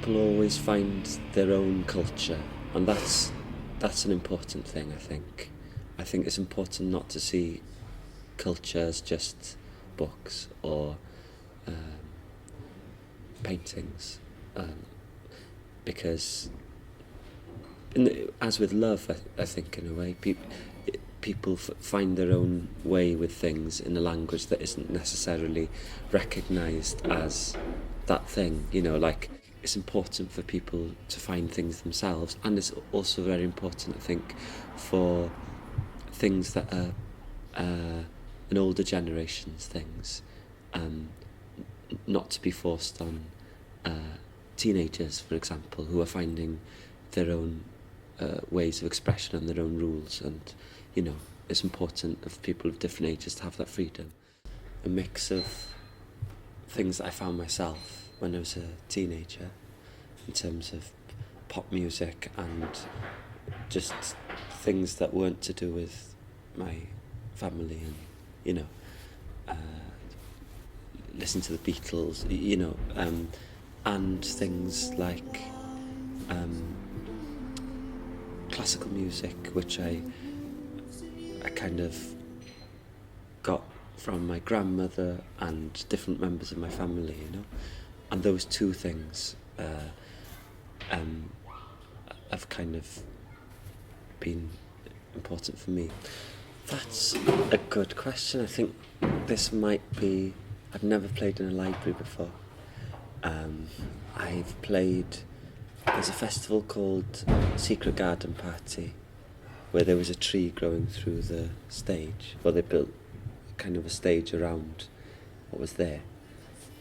people always find their own culture, and that's an important thing, I think. I think it's important not to see culture as just books or paintings, because as with love, I think in a way, people find their own way with things in a language that isn't necessarily recognised as that thing, you know, like it's important for people to find things themselves, and it's also very important, I think, for things that are an older generation's things, not to be forced on teenagers, for example, who are finding their own ways of expression and their own rules, and, you know, it's important of people of different ages to have that freedom. A mix of things that I found myself when I was a teenager, in terms of pop music and just things that weren't to do with my family, and, you know, listen to the Beatles, you know, and things like classical music, which I kind of got from my grandmother and different members of my family, you know, and those two things have kind of been important for me. That's a good question. I think this might be... I've never played in a library before. I've played... There's a festival called Secret Garden Party, where there was a tree growing through the stage. Well, they built kind of a stage around what was there.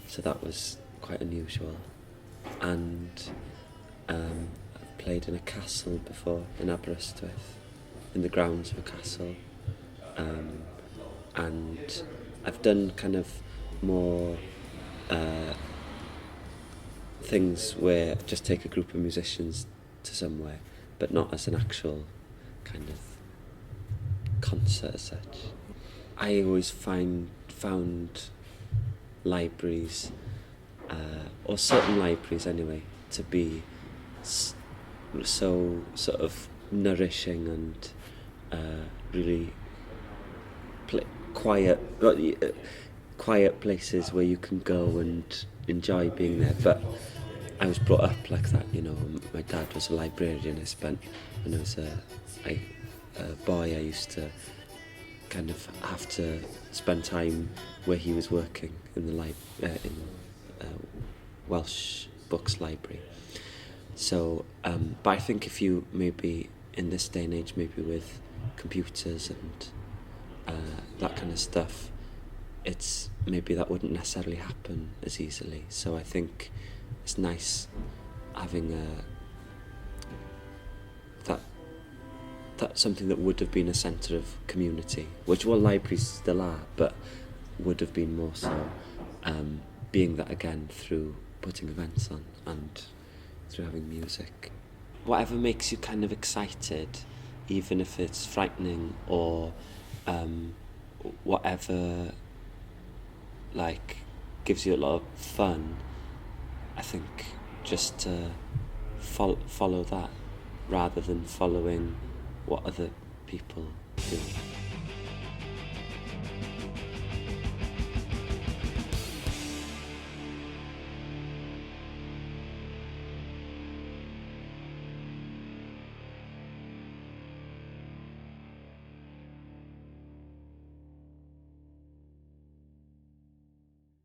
So that was quite unusual. And I've played in a castle before, in Aberystwyth, in the grounds of a castle. And I've done kind of more things where I just take a group of musicians to somewhere, but not as an actual kind of concert as such. I always found libraries, or certain libraries anyway, to be so sort of nourishing and really quiet places where you can go and enjoy being there. But I was brought up like that, you know. My dad was a librarian. I spent, when I was a boy, I used to kind of have to spend time where he was working in the Welsh Books Library. So, but I think if you maybe in this day and age, maybe with computers and that kind of stuff, it's maybe that wouldn't necessarily happen as easily. So I think it's nice having that something that would have been a centre of community, which what libraries still are, but would have been more so, being that again through putting events on and through having music. Whatever makes you kind of excited, even if it's frightening, or whatever like gives you a lot of fun, I think just to follow that rather than following what other people do.